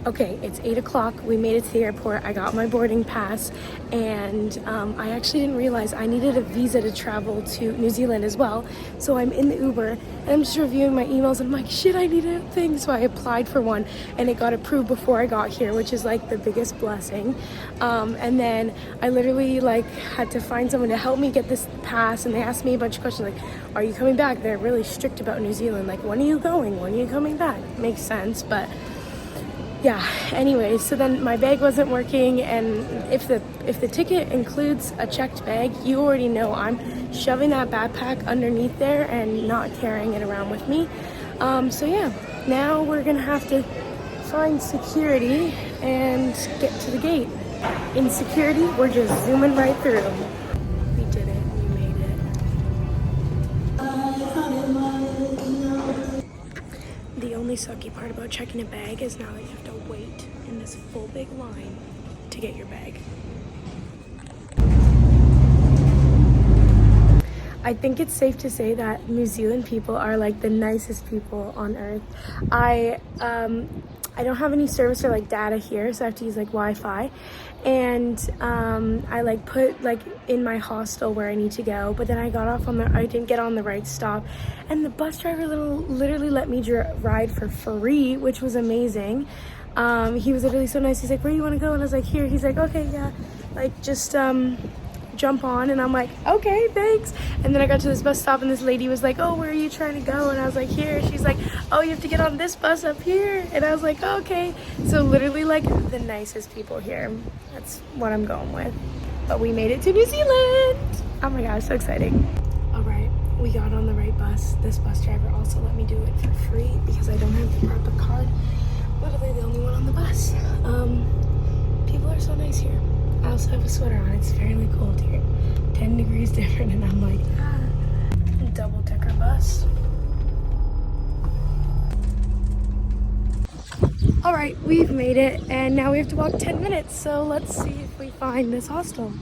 Okay, it's 8 o'clock. We made it to the airport. I got my boarding pass, and I actually didn't realize I needed a visa to travel to New Zealand as well. So I'm in the Uber, and I'm just reviewing my emails, and I'm like, shit, I need a thing. So I applied for one, and it got approved before I got here, which is like the biggest blessing. And then I literally like had to find someone to help me get this pass, and they asked me a bunch of questions like, are you coming back? They're really strict about New Zealand. Like, when are you going? When are you coming back? Makes sense, but yeah, anyway, so then my bag wasn't working, and if the ticket includes a checked bag, you already know I'm shoving that backpack underneath there and not carrying it around with me. So yeah, now we're gonna have to find security and get to the gate. In security, we're just zooming right through. We did it, we made it. The only sucky part about checking a bag is now that you have to wait in this full big line to get your bag. I think it's safe to say that New Zealand people are like the nicest people on earth. I don't have any service or like data here, so I have to use like Wi-Fi, and I like put like in my hostel where I need to go, but then I didn't get on the right stop, and the bus driver literally let me ride for free, which was amazing. He was literally so nice. He's like, where do you want to go? And I was like, here. He's like, okay, yeah, like just jump on. And I'm like, okay, thanks. And then I got to this bus stop, and this lady was like, oh, where are you trying to go? And I was like, here. She's like, oh, you have to get on this bus up here. And I was like, oh, okay. So literally like the nicest people here. That's what I'm going with. But we made it to New Zealand. Oh my gosh, so exciting. All right, we got on the right bus. This bus driver also let me do it for free because I don't have the proper card. Literally the only one on the bus. People are so nice here. I also have a sweater on. It's fairly cold here. 10 degrees different, and I'm like, double decker bus. All right, we've made it, and now we have to walk 10 minutes. So let's see if we find this hostel.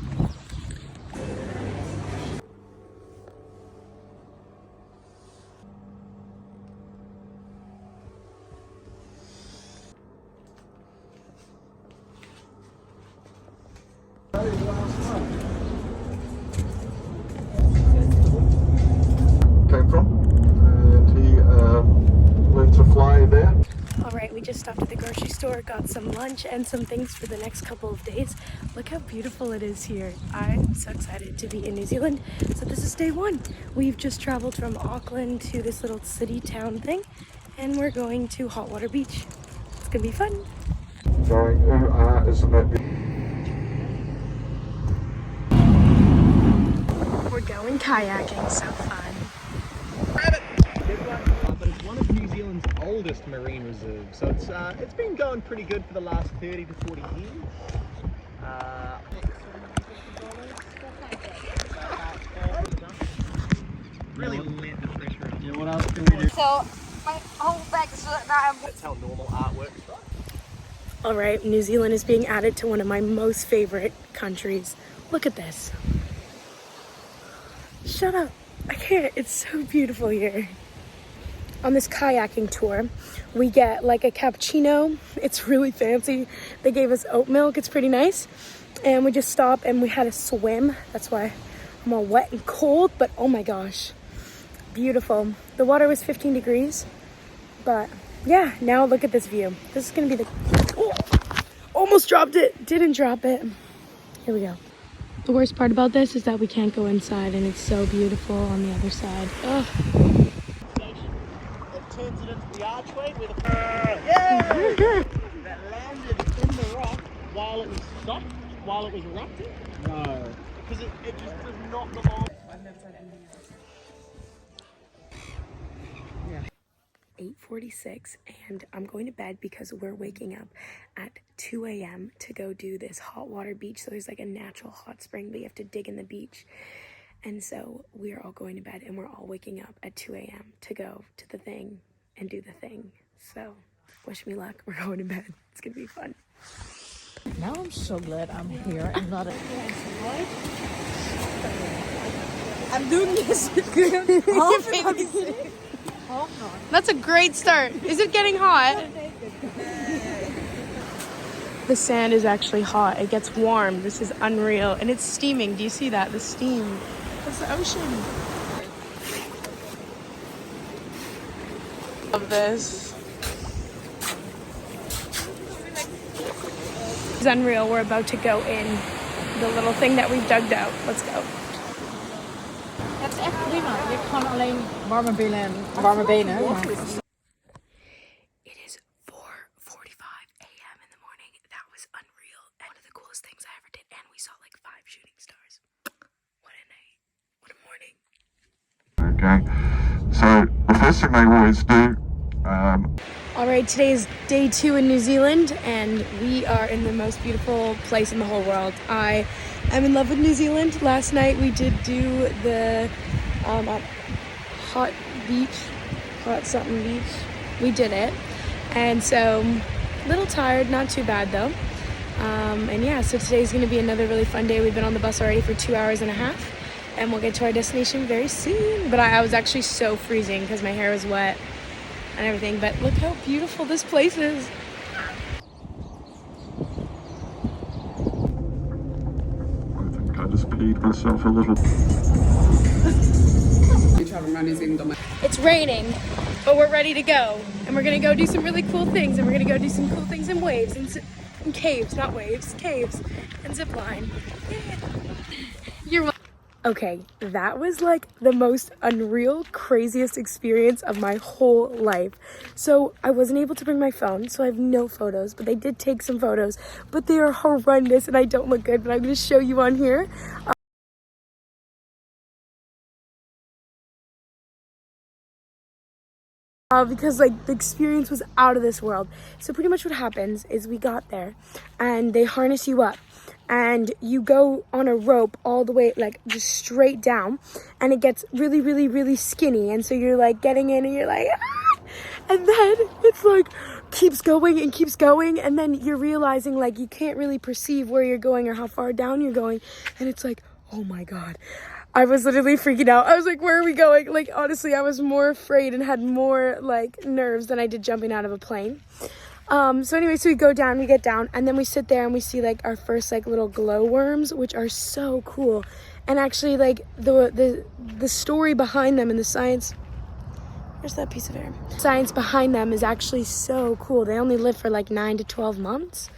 Came from, and he learned to fly there. All right, we just stopped at the grocery store, got some lunch and some things for the next couple of days. Look how beautiful it is here. I'm so excited to be in New Zealand. So this is day one. We've just traveled from Auckland to this little city town thing, and we're going to Hotwater Beach. It's gonna be fun. Going, isn't that beautiful? We're going kayaking, so fun. But it's one of New Zealand's oldest marine reserves, so it's been going pretty good for the last 30 to 40 years. Really let the pressure on. Yeah, what else can we do? So my whole bag is so that That's how normal art works, right? All right, New Zealand is being added to one of my most favorite countries. Look at this. Shut up. I can't. It's so beautiful here. On this kayaking tour, we get like a cappuccino. It's really fancy. They gave us oat milk. It's pretty nice. And we just stop and we had a swim. That's why I'm all wet and cold, but oh my gosh, beautiful. The water was 15 degrees, but yeah, now look at this view. This is gonna be the, oh, almost dropped it. Didn't drop it. Here we go. The worst part about this is that we can't go inside, and it's so beautiful on the other side. Ugh. Turns it into the archway with a that landed in the rock while it was soft, while it was erupting. No. Because it just does not belong. Yeah. 8:46, and I'm going to bed because we're waking up at 2 a.m. to go do this hot water beach. So there's like a natural hot spring, but you have to dig in the beach. And so we are all going to bed, and we're all waking up at 2 a.m. to go to the thing and do the thing. So wish me luck. We're going to bed. It's gonna be fun. Now I'm so glad I'm here and not a... I'm doing this. That's a great start. Is it getting hot? the sand is actually hot. It gets warm. This is unreal. And it's steaming. Do you see that? The steam. That's the ocean. Love this. It's unreal. We're about to go in the little thing that we've dug out. Let's go. Het is echt prima. Je hebt gewoon alleen warme billen en warme benen. Maar... It is 4:45 a.m. in the morning. That was unreal. And one of the coolest things I ever did. And we saw like 5 shooting stars. What a night. What a morning. Okay, so the first thing they always do. All right, today is day 2 in New Zealand, and we are in the most beautiful place in the whole world. I am in love with New Zealand. Last night we did do the hot something beach. We did it, and so a little tired, not too bad though. And yeah, so today's going to be another really fun day. We've been on the bus already for 2 hours and a half, and we'll get to our destination very soon. But I was actually so freezing because my hair was wet and everything, but look how beautiful this place is. I think I just peed myself a little. It's raining, but we're ready to go, and we're gonna go do some really cool things, and we're gonna go do some cool things in waves and caves, not waves, caves, and zip line. You're welcome. Okay, that was like the most unreal, craziest experience of my whole life. So I wasn't able to bring my phone, so I have no photos, but they did take some photos, but they are horrendous and I don't look good, but I'm gonna show you on here. Because like the experience was out of this world. So pretty much what happens is we got there and they harness you up and you go on a rope all the way, like just straight down, and it gets really, really, really skinny, and so you're like getting in and you're like, ah! And then it's like keeps going and keeps going, and then you're realizing like you can't really perceive where you're going or how far down you're going, and it's like, oh my god, I was literally freaking out. I was like, where are we going? Like, honestly, I was more afraid and had more like nerves than I did jumping out of a plane. So anyway, so we go down, we get down, and then we sit there and we see like our first like little glowworms, which are so cool. And actually like the story behind them and the science, where's that piece of air? Science behind them is actually so cool. They only live for like 9 to 12 months.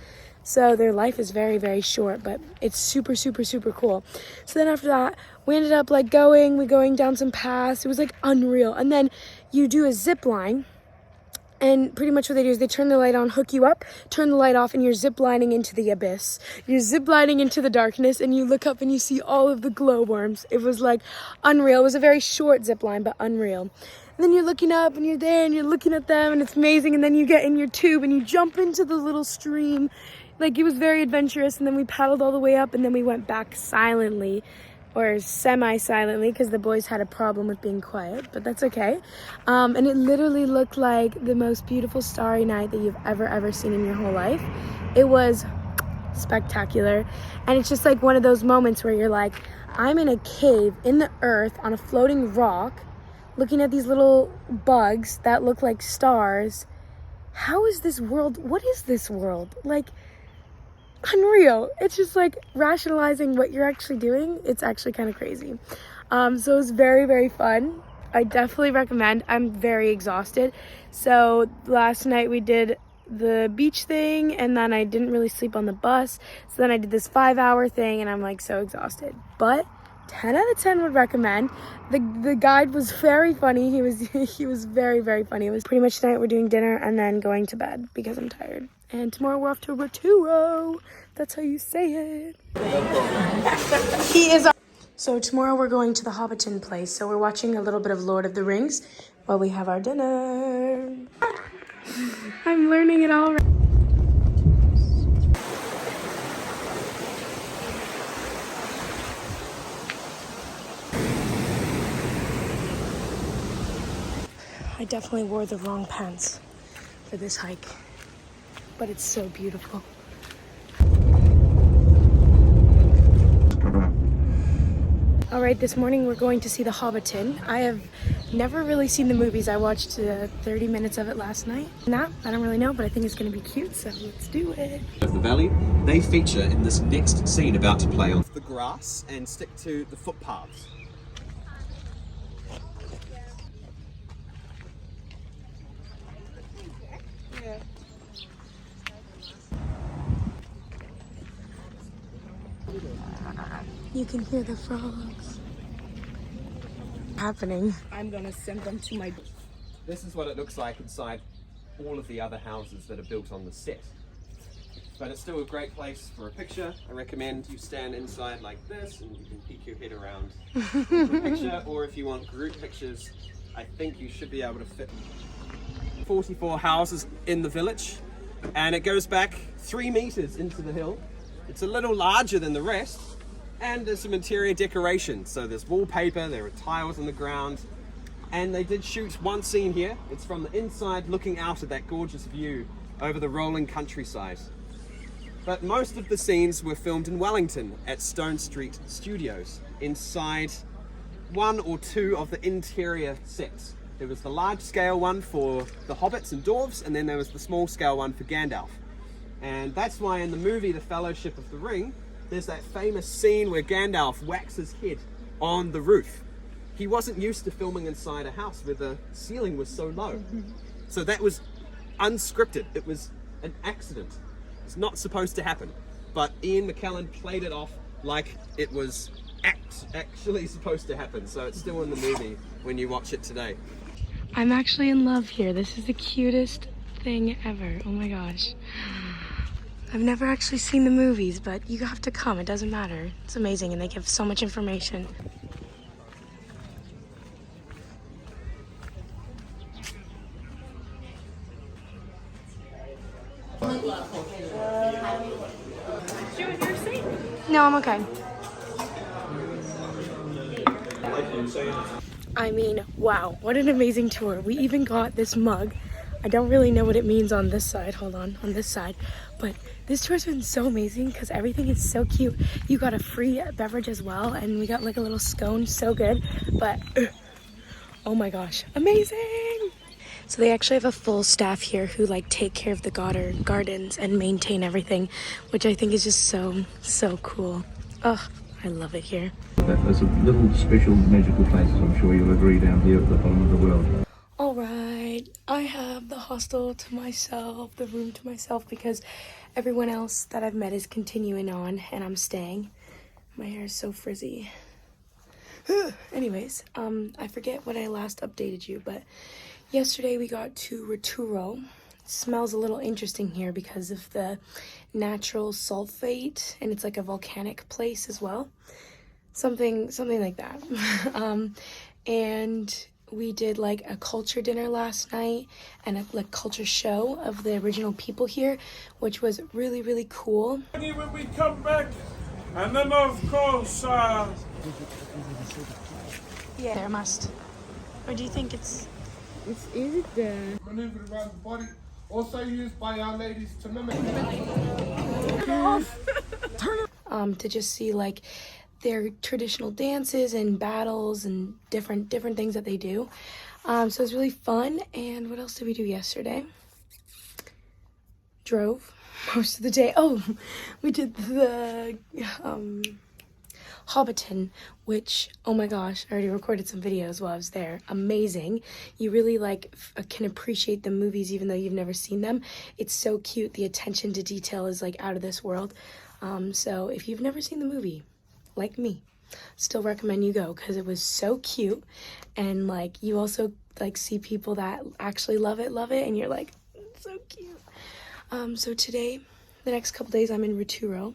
So their life is very, very short, but it's super, super, super cool. So then after that, we ended up like going down some paths. It was like unreal. And then you do a zip line. And pretty much what they do is they turn the light on, hook you up, turn the light off, and you're zip lining into the abyss. You're zip lining into the darkness, and you look up and you see all of the glowworms. It was like unreal. It was a very short zip line, but unreal. And then you're looking up and you're there and you're looking at them and it's amazing. And then you get in your tube and you jump into the little stream. Like, it was very adventurous. And then we paddled all the way up and then we went back silently, or semi-silently, because the boys had a problem with being quiet, but that's okay. And it literally looked like the most beautiful starry night that you've ever seen in your whole life. It was spectacular. And it's just like one of those moments where you're like, I'm in a cave in the earth on a floating rock, looking at these little bugs that look like stars. How is this world? What is this world? Like, unreal. It's just like rationalizing what you're actually doing. It's actually kind of crazy. So it was very, very fun. I definitely recommend. I'm very exhausted. So last night we did the beach thing, and then I didn't really sleep on the bus. So then I did this 5-hour thing, and I'm like so exhausted. But 10 out of 10 would recommend. The guide was very funny. He was very, very funny. It was pretty much tonight we're doing dinner and then going to bed because I'm tired. And tomorrow we're off to Rotorua. That's how you say it. He is. So tomorrow we're going to the Hobbiton place. So we're watching a little bit of Lord of the Rings while we have our dinner. I'm learning it all. I definitely wore the wrong pants for this hike, but it's so beautiful. All right, this morning we're going to see the Hobbiton. I have never really seen the movies. I watched 30 minutes of it last night. Nah, I don't really know, but I think it's gonna be cute, so let's do it. Of the valley, they feature in this next scene about to play on the grass and stick to the footpaths. You can hear the frogs happening. I'm gonna send them to my... This is what it looks like inside all of the other houses that are built on the set. But it's still a great place for a picture. I recommend you stand inside like this and you can peek your head around for a picture, or if you want group pictures, I think you should be able to fit 44 houses in the village, and it goes back 3 meters into the hill. It's a little larger than the rest, and there's some interior decoration. So there's wallpaper, there are tiles on the ground, and they did shoot one scene here. It's from the inside looking out at that gorgeous view over the rolling countryside. But most of the scenes were filmed in Wellington at Stone Street Studios, inside 1 or 2 of the interior sets. There was the large scale one for the hobbits and dwarves, and then there was the small scale one for Gandalf. And that's why in the movie The Fellowship of the Ring, there's that famous scene where Gandalf whacks his head on the roof. He wasn't used to filming inside a house where the ceiling was so low. So that was unscripted. It was an accident. It's not supposed to happen. But Ian McKellen played it off like it was actually supposed to happen. So it's still in the movie when you watch it today. I'm actually in love here. This is the cutest thing ever. Oh my gosh. I've never actually seen the movies, but you have to come. It doesn't matter. It's amazing, and they give so much information. No, I'm okay. I mean, wow, what an amazing tour. We even got this mug. I don't really know what it means on this side. Hold on this side. But this tour's been so amazing because everything is so cute. You got a free beverage as well, and we got like a little scone, so good. But, oh my gosh, amazing! So they actually have a full staff here who like take care of the gardens and maintain everything, which I think is just so cool. Oh, I love it here. There's a little special magical places, I'm sure you'll agree, down here at the bottom of the world. All right, I have the hostel to myself, the room to myself, because everyone else that I've met is continuing on and I'm staying. My hair is so frizzy. Anyways, I forget when I last updated you, but yesterday we got to Rotorua. It smells a little interesting here because of the natural sulfate, and it's like a volcanic place as well. Something like that. And we did like a culture dinner last night and a like culture show of the original people here, which was really cool. When we come back, and then of course, Yeah, there must. Or do you think it's Is it the... maneuvered around the body, also used by our ladies to mimic. to just see like their traditional dances and battles and different things that they do. So it was really fun. And what else did we do yesterday? Drove most of the day. Oh, we did the Hobbiton, which, oh my gosh, I already recorded some videos while I was there. Amazing. You really like can appreciate the movies even though you've never seen them. It's so cute. The attention to detail is like out of this world. So if you've never seen the movie, like me, still recommend you go because it was so cute. And like you also like see people that actually love it, and you're like, it's so cute. So today, the next couple days I'm in Rotorua.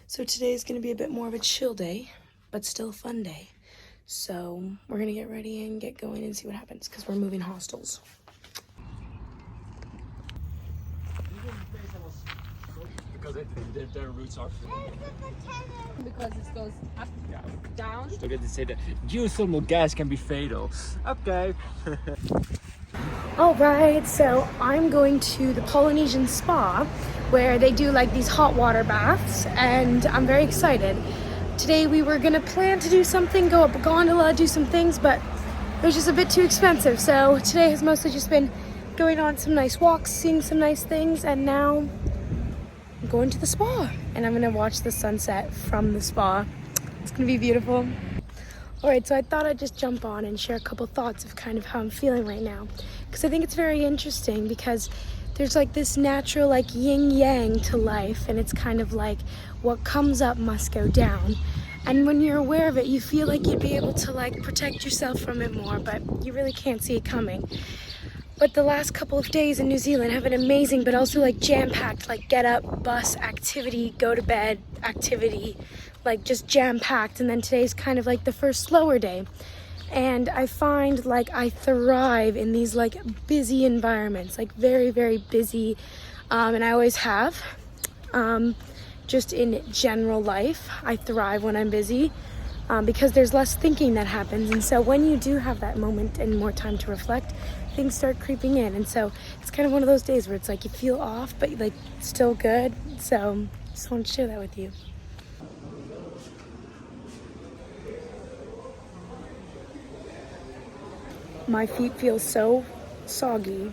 So today is going to be a bit more of a chill day, but still a fun day. So we're going to get ready and get going and see what happens because we're moving hostels. Because their roots are Because it goes up, down. so they say that geothermal gas can be fatal. Okay. All right, so I'm going to the Polynesian spa where they do like these hot water baths, and I'm very excited. Today we were gonna plan to do something, go up a gondola, do some things, but it was just a bit too expensive. So today has mostly just been going on some nice walks, seeing some nice things, and now I'm going to the spa. And I'm gonna watch the sunset from the spa. It's gonna be beautiful. All right, so I thought I'd just jump on and share a couple thoughts of kind of how I'm feeling right now. Because I think it's very interesting because there's like this natural like yin yang to life, and it's kind of like what comes up must go down. And when you're aware of it, you feel like you'd be able to like protect yourself from it more, but you really can't see it coming. But the last couple of days in New Zealand have been amazing, but also like jam-packed, like get up, bus, activity, go to bed, activity, like just jam-packed. And then today's kind of like the first slower day. And I find like I thrive in these like busy environments, like very, very busy. And I always have, just in general life, I thrive when I'm busy. Because there's less thinking that happens. And so when you do have that moment and more time to reflect, things start creeping in. And so it's kind of one of those days where it's like you feel off, but like still good. So just wanted to share that with you. My feet feel so soggy.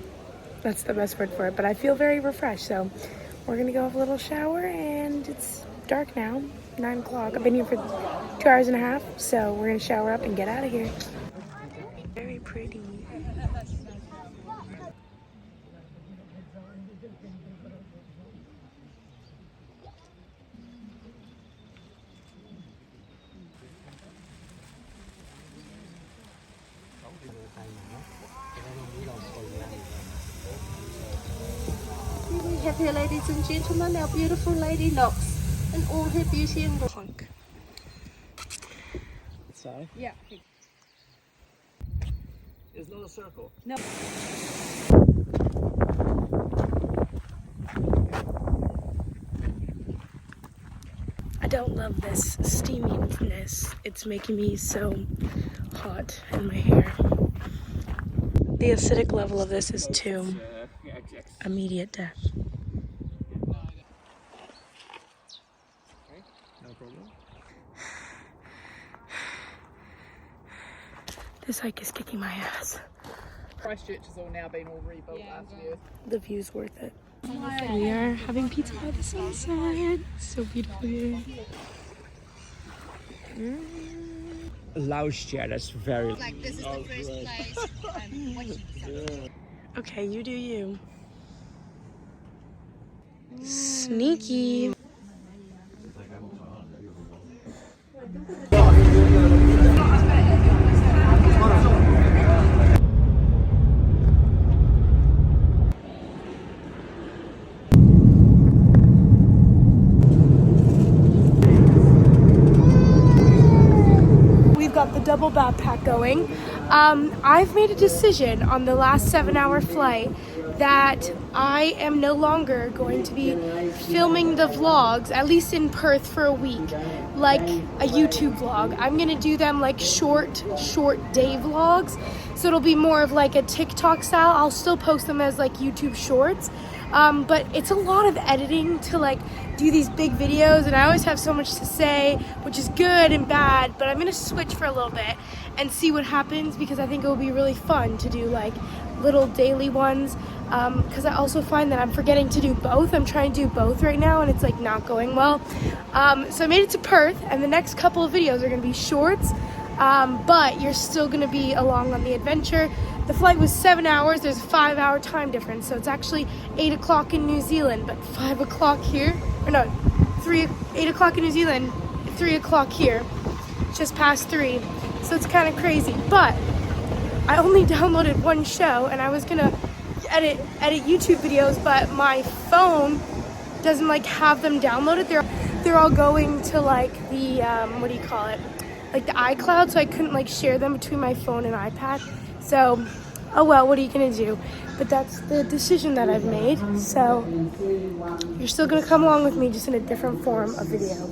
That's the best word for it. But I feel very refreshed. So we're going to go have a little shower, and it's dark now. 9 o'clock. I've been here for 2 hours and a half, so we're gonna shower up and get out of here. Very pretty. We have here, ladies and gentlemen, our beautiful lady Knox and all her beauty and Clunk. Sorry? yeah. It's not a circle. No. I don't love this steaminess. It's making me so hot in my hair. The acidic level of this is 2. Immediate death. No problem. This hike is kicking my ass. Christchurch has all now been all rebuilt last year. The view's worth it. We are having pizza by the sunset. So beautiful here. Lauscher, that's very... Like this is the first place I'm waiting. Okay, you do you. Sneaky. We've got the double backpack going. I've made a decision on the last 7-hour flight that I am no longer going to be filming the vlogs, at least in Perth, for a week, like a YouTube vlog. I'm gonna do them like short day vlogs, so it'll be more of like a TikTok style. I'll still post them as like YouTube shorts, but it's a lot of editing to like do these big videos, and I always have so much to say, which is good and bad, but I'm gonna switch for a little bit and see what happens, because I think it will be really fun to do like little daily ones, because I also find that I'm forgetting to do both. I'm trying to do both right now, and it's like not going well. So I made it to Perth, and the next couple of videos are gonna be shorts, but you're still gonna be along on the adventure. The flight was 7 hours. There's a 5-hour time difference, so it's actually 8 o'clock in New Zealand, but 5 o'clock here, or no, 8 o'clock in New Zealand, 3 o'clock here, just past 3. So it's kind of crazy, but I only downloaded one show, and I was gonna edit YouTube videos, but my phone doesn't like have them downloaded. They're all going to like the what do you call it, like the iCloud, so I couldn't like share them between my phone and iPad. So oh well, what are you gonna do? But that's the decision that I've made, so you're still gonna come along with me, just in a different form of video.